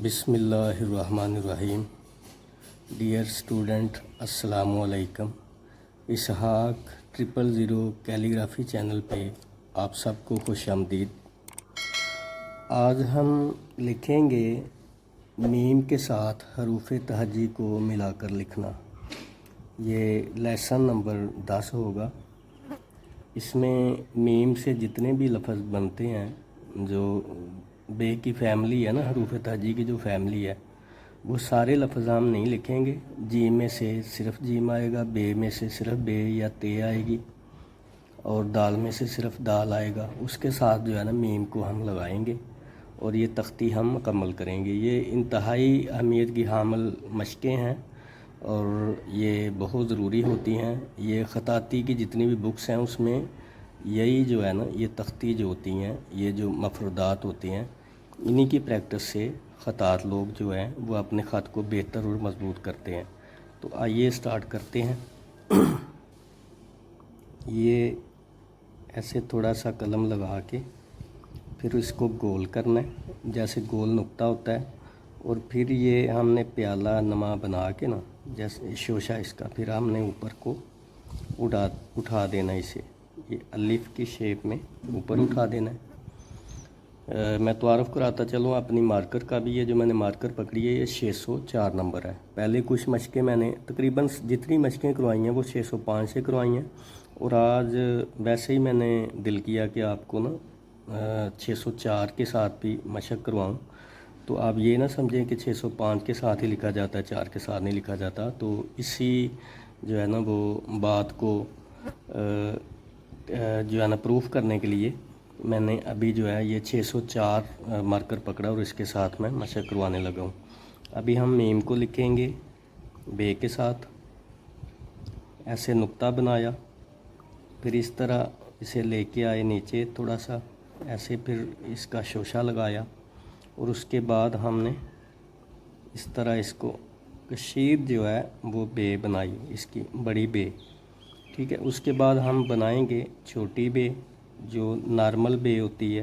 بسم اللہ الرحمن الرحیم۔ ڈیئر اسٹوڈنٹ، السلام علیکم۔ اسحاق 000 کیلیگرافی چینل پہ آپ سب کو خوش آمدید۔ آج ہم لکھیں گے میم کے ساتھ حروف تہجی کو ملا کر لکھنا۔ یہ لیسن نمبر 10 ہوگا۔ اس میں میم سے جتنے بھی لفظ بنتے ہیں، جو بے کی فیملی ہے نا، حروف تہجی کی جو فیملی ہے، وہ سارے لفظ ہم نہیں لکھیں گے۔ جیم میں سے صرف جیم آئے گا، بے میں سے صرف بے یا تے آئے گی، اور دال میں سے صرف دال آئے گا۔ اس کے ساتھ جو ہے نا میم کو ہم لگائیں گے اور یہ تختی ہم مکمل کریں گے۔ یہ انتہائی اہمیت کی حامل مشقیں ہیں اور یہ بہت ضروری ہوتی ہیں۔ یہ خطاطی کی جتنی بھی بکس ہیں اس میں یہی جو ہے نا، یہ تختی جو ہوتی ہیں، یہ جو مفردات ہوتی ہیں، انہی کی پریکٹس سے خطاط لوگ جو ہیں وہ اپنے خط کو بہتر اور مضبوط کرتے ہیں۔ تو آئیے سٹارٹ کرتے ہیں۔ یہ ایسے تھوڑا سا قلم لگا کے پھر اس کو گول کرنا ہے، جیسے گول نقطہ ہوتا ہے، اور پھر یہ ہم نے پیالہ نما بنا کے نا، جیسے شوشہ اس کا، پھر ہم نے اوپر کو اٹھا دینا اسے، یہ الف کی شیپ میں اوپر اٹھا دینا ہے۔ میں تعارف کراتا چلوں اپنی مارکر کا بھی۔ یہ جو میں نے مارکر پکڑی ہے، یہ 604 نمبر ہے۔ پہلے کچھ مشقیں میں نے تقریباً جتنی مشقیں کروائی ہیں وہ 605 سے کروائی ہیں، اور آج ویسے ہی میں نے دل کیا کہ آپ کو نا 604 کے ساتھ بھی مشق کرواؤں۔ تو آپ یہ نہ سمجھیں کہ 605 کے ساتھ ہی لکھا جاتا ہے، 4 کے ساتھ نہیں لکھا جاتا۔ تو اسی جو ہے نا وہ بات کو جو ہے نا پروف کرنے کے لیے میں نے ابھی جو ہے یہ 604 مارکر پکڑا اور اس کے ساتھ میں مشق کروانے لگا ہوں۔ ابھی ہم میم کو لکھیں گے بے کے ساتھ۔ ایسے نقطہ بنایا، پھر اس طرح اسے لے کے آئے نیچے تھوڑا سا ایسے، پھر اس کا شوشہ لگایا، اور اس کے بعد ہم نے اس طرح اس کو کشید جو ہے وہ بے بنائی، اس کی بڑی بے، ٹھیک ہے۔ اس کے بعد ہم بنائیں گے چھوٹی بے جو نارمل بے ہوتی ہے،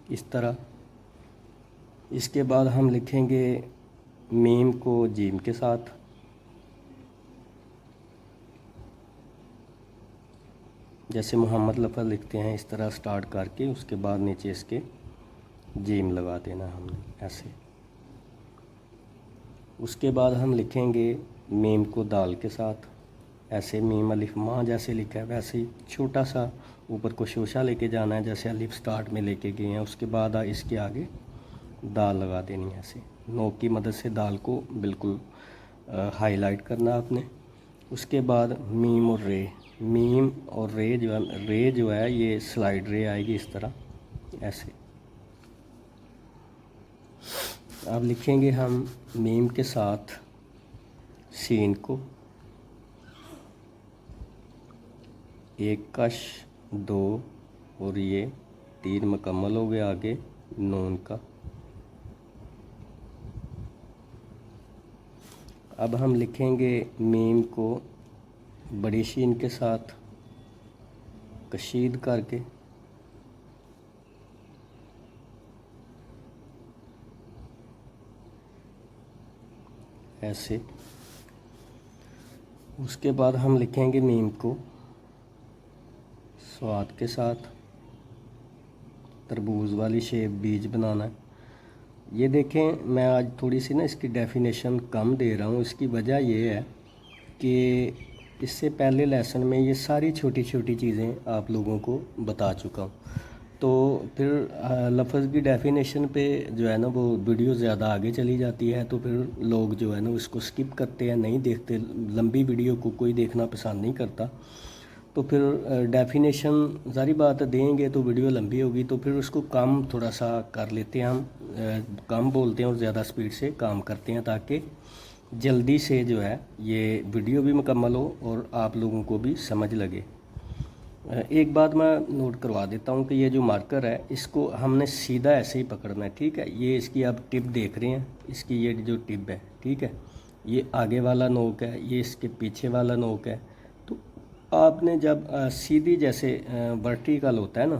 اس طرح۔ اس کے بعد ہم لکھیں گے میم کو جیم کے ساتھ، جیسے محمد لفظ لکھتے ہیں اس طرح سٹارٹ کر کے، اس کے بعد نیچے اس کے جیم لگا دینا ہم نے ایسے۔ اس کے بعد ہم لکھیں گے میم کو دال کے ساتھ، ایسے میم الف ماں جیسے لکھا ہے ویسے ہی چھوٹا سا اوپر کو شوشہ لے کے جانا ہے، جیسے الف سٹارٹ میں لے کے گئے ہیں۔ اس کے بعد اس کے آگے دال لگا دینی ہے ایسے، نوک کی مدد سے دال کو بالکل ہائی لائٹ کرنا آپ نے۔ اس کے بعد میم اور رے، میم اور رے جو ہے یہ سلائڈ رے آئے گی اس طرح ایسے۔ اب لکھیں گے ہم میم کے ساتھ سین کو، ایک کش، دو، اور یہ تین مکمل ہو گیا آگے نون کا۔ اب ہم لکھیں گے میم کو بڑی شین کے ساتھ کشید کر کے، ایسے۔ اس کے بعد ہم لکھیں گے میم کو سواد کے ساتھ، تربوز والی شیپ بیج بنانا ہے۔ یہ دیکھیں میں آج تھوڑی سی نا اس کی ڈیفینیشن کم دے رہا ہوں۔ اس کی وجہ یہ ہے کہ اس سے پہلے لیسن میں یہ ساری چھوٹی چھوٹی چیزیں آپ لوگوں کو بتا چکا ہوں، تو پھر لفظ کی ڈیفینیشن پہ جو ہے نا وہ ویڈیو زیادہ آگے چلی جاتی ہے، تو پھر لوگ جو ہے نا اس کو سکپ کرتے ہیں، نہیں دیکھتے۔ لمبی ویڈیو کو کوئی دیکھنا پسند نہیں کرتا، تو پھر ڈیفینیشن ظاہری بات دیں گے تو ویڈیو لمبی ہوگی، تو پھر اس کو کم تھوڑا سا کر لیتے ہیں ہم، کم بولتے ہیں اور زیادہ سپیڈ سے کام کرتے ہیں، تاکہ جلدی سے جو ہے یہ ویڈیو بھی مکمل ہو اور آپ لوگوں کو بھی سمجھ لگے۔ ایک بات میں نوٹ کروا دیتا ہوں کہ یہ جو مارکر ہے اس کو ہم نے سیدھا ایسے ہی پکڑنا ہے، ٹھیک ہے۔ یہ اس کی آپ ٹپ دیکھ رہے ہیں، اس کی یہ جو ٹپ ہے، ٹھیک ہے، یہ آگے والا نوک ہے، یہ اس کے پیچھے والا نوک ہے۔ تو آپ نے جب سیدھی جیسے ورٹیکل ہوتا ہے نا،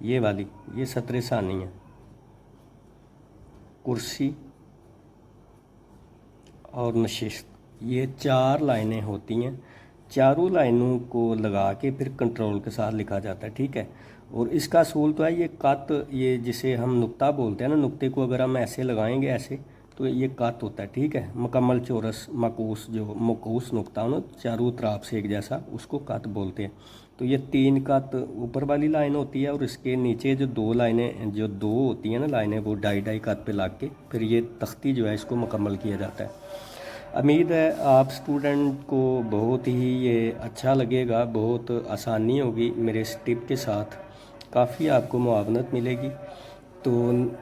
یہ والی، یہ سطر ثانی ہے، کرسی اور نشست، یہ 4 لائنیں ہوتی ہیں، چاروں لائنوں کو لگا کے پھر کنٹرول کے ساتھ لکھا جاتا ہے، ٹھیک ہے۔ اور اس کا اصول تو ہے یہ قط، یہ جسے ہم نقطہ بولتے ہیں نا، نقطے کو اگر ہم ایسے لگائیں گے ایسے تو یہ قط ہوتا ہے، ٹھیک ہے۔ مکمل چورس معکوس، جو معکوس نقطہ نا چاروں طرف سے ایک جیسا، اس کو قط بولتے ہیں۔ تو یہ 3 قط اوپر والی لائن ہوتی ہے، اور اس کے نیچے جو 2 لائنیں، جو 2 ہوتی ہیں نا لائنیں، وہ 2.5 قط پہ لگ کے پھر یہ تختی جو ہے اس کو مکمل کیا جاتا ہے۔ امید ہے آپ سٹوڈنٹ کو بہت ہی یہ اچھا لگے گا، بہت آسانی ہوگی میرے اس ٹپ کے ساتھ، کافی آپ کو معاونت ملے گی۔ تو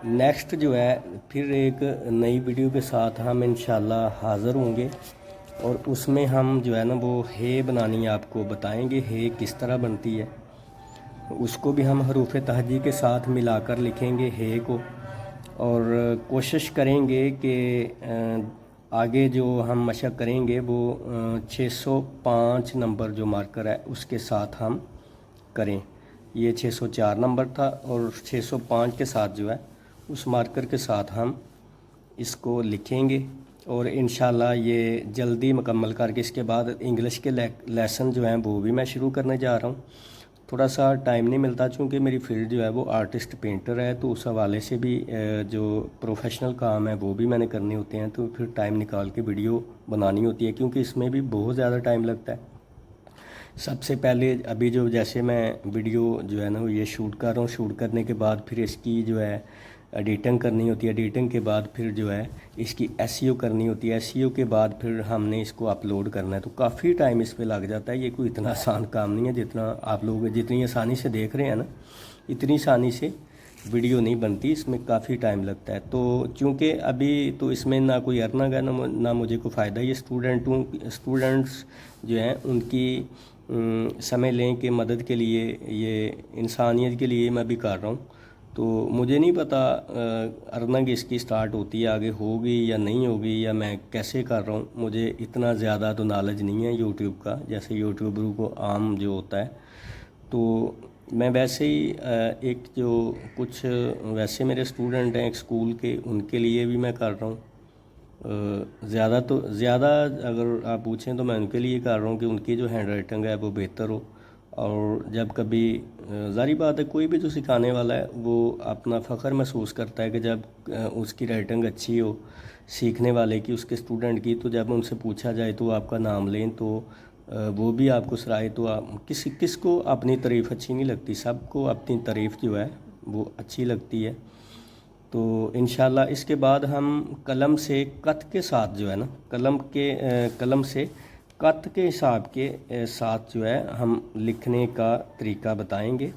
نیکسٹ جو ہے پھر ایک نئی ویڈیو کے ساتھ ہم انشاءاللہ حاضر ہوں گے، اور اس میں ہم جو ہے نا وہ ہے بنانی آپ کو بتائیں گے، ہے کس طرح بنتی ہے، اس کو بھی ہم حروف تہجی کے ساتھ ملا کر لکھیں گے ہے کو، اور کوشش کریں گے کہ آگے جو ہم مشق کریں گے وہ 605 نمبر جو مارکر ہے اس کے ساتھ ہم کریں۔ یہ 604 نمبر تھا، اور 605 کے ساتھ جو ہے اس مارکر کے ساتھ ہم اس کو لکھیں گے، اور انشاءاللہ یہ جلدی مکمل کر کے اس کے بعد انگلش کے لیسن جو ہیں وہ بھی میں شروع کرنے جا رہا ہوں۔ تھوڑا سا ٹائم نہیں ملتا، چونکہ میری فیلڈ جو ہے وہ آرٹسٹ پینٹر ہے، تو اس حوالے سے بھی جو پروفیشنل کام ہے وہ بھی میں نے کرنے ہوتے ہیں، تو پھر ٹائم نکال کے ویڈیو بنانی ہوتی ہے، کیونکہ اس میں بھی بہت زیادہ ٹائم لگتا ہے۔ سب سے پہلے ابھی جو جیسے میں ویڈیو جو ہے نا وہ یہ شوٹ کر رہا ہوں، شوٹ کرنے کے بعد پھر اس کی جو ہے ایڈیٹنگ کرنی ہوتی ہے، ایڈیٹنگ کے بعد پھر جو ہے اس کی ایس ای او کرنی ہوتی ہے، ایس ای او کے بعد پھر ہم نے اس کو اپلوڈ کرنا ہے، تو کافی ٹائم اس پہ لگ جاتا ہے۔ یہ کوئی اتنا آسان کام نہیں ہے جتنا آپ لوگ جتنی آسانی سے دیکھ رہے ہیں نا، اتنی آسانی سے ویڈیو نہیں بنتی، اس میں کافی ٹائم لگتا ہے۔ تو چونکہ ابھی تو اس میں نہ کوئی ارننگ ہے نہ مجھے کوئی فائدہ، یہ اسٹوڈنٹس جو ہیں ان کی سمجھ لیں کہ مدد کے لیے، یہ انسانیت کے لیے میں بھی کر رہا ہوں، تو مجھے نہیں پتہ ارننگ اس کی سٹارٹ ہوتی ہے آگے ہوگی یا نہیں ہوگی، یا میں کیسے کر رہا ہوں، مجھے اتنا زیادہ تو نالج نہیں ہے یوٹیوب کا، جیسے یوٹیوبروں کو عام جو ہوتا ہے۔ تو میں ویسے ہی ایک جو کچھ ویسے میرے اسٹوڈنٹ ہیں ایک اسکول کے، ان کے لیے بھی میں کر رہا ہوں، زیادہ اگر آپ پوچھیں تو میں ان کے لیے کر رہا ہوں کہ ان کی جو ہینڈ رائٹنگ ہے وہ بہتر ہو، اور جب کبھی ظاہری بات ہے کوئی بھی جو سکھانے والا ہے وہ اپنا فخر محسوس کرتا ہے کہ جب اس کی رائٹنگ اچھی ہو سیکھنے والے کی، اس کے اسٹوڈنٹ کی، تو جب ان سے پوچھا جائے تو آپ کا نام لیں تو وہ بھی آپ کو سرائے، تو آپ کس کو اپنی تعریف اچھی نہیں لگتی، سب کو اپنی تعریف جو ہے وہ اچھی لگتی ہے۔ تو انشاءاللہ اس کے بعد ہم قلم سے قط کے ساتھ جو ہے نا، قلم سے قط کے حساب کے ساتھ جو ہے ہم لکھنے کا طریقہ بتائیں گے،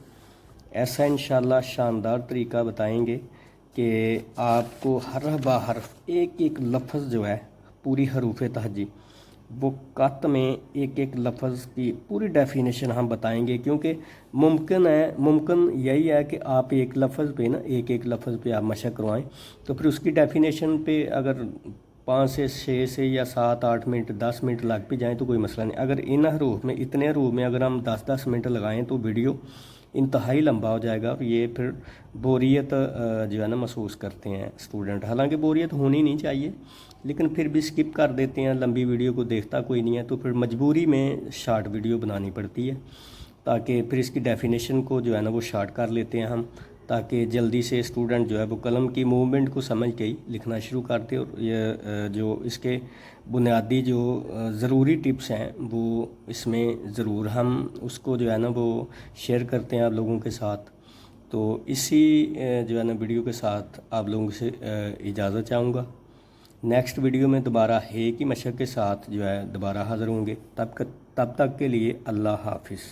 ایسا انشاءاللہ شاندار طریقہ بتائیں گے کہ آپ کو حرف بہ حرف ایک ایک لفظ جو ہے پوری حروف تہجی وہ قط میں ایک ایک لفظ کی پوری ڈیفینیشن ہم بتائیں گے، کیونکہ ممکن یہی ہے کہ آپ ایک لفظ پہ نا ایک لفظ پہ آپ مشق کروائیں، تو پھر اس کی ڈیفینیشن پہ اگر 5 سے 6 سے یا 7-8 منٹ 10 منٹ لگ بھی جائیں تو کوئی مسئلہ نہیں۔ اگر ان حروف میں اتنے حروف میں اگر ہم 10 منٹ لگائیں تو ویڈیو انتہائی لمبا ہو جائے گا، اور یہ پھر بوریت جو ہے نا محسوس کرتے ہیں اسٹوڈنٹ، حالانکہ بوریت ہونی نہیں چاہیے، لیکن پھر بھی سکپ کر دیتے ہیں، لمبی ویڈیو کو دیکھتا کوئی نہیں ہے، تو پھر مجبوری میں شارٹ ویڈیو بنانی پڑتی ہے، تاکہ پھر اس کی ڈیفینیشن کو جو ہے نا وہ شارٹ کر لیتے ہیں ہم، تاکہ جلدی سے اسٹوڈنٹ جو ہے وہ قلم کی موومنٹ کو سمجھ کے ہی لکھنا شروع کرتے، اور یہ جو اس کے بنیادی جو ضروری ٹپس ہیں وہ اس میں ضرور ہم اس کو جو ہے نا وہ شیئر کرتے ہیں آپ لوگوں کے ساتھ۔ تو اسی جو ہے نا ویڈیو کے ساتھ آپ لوگوں سے اجازت چاہوں گا، نیکسٹ ویڈیو میں دوبارہ ہے کی مشق کے ساتھ جو ہے دوبارہ حاضر ہوں گے، تب تک کے لیے اللہ حافظ۔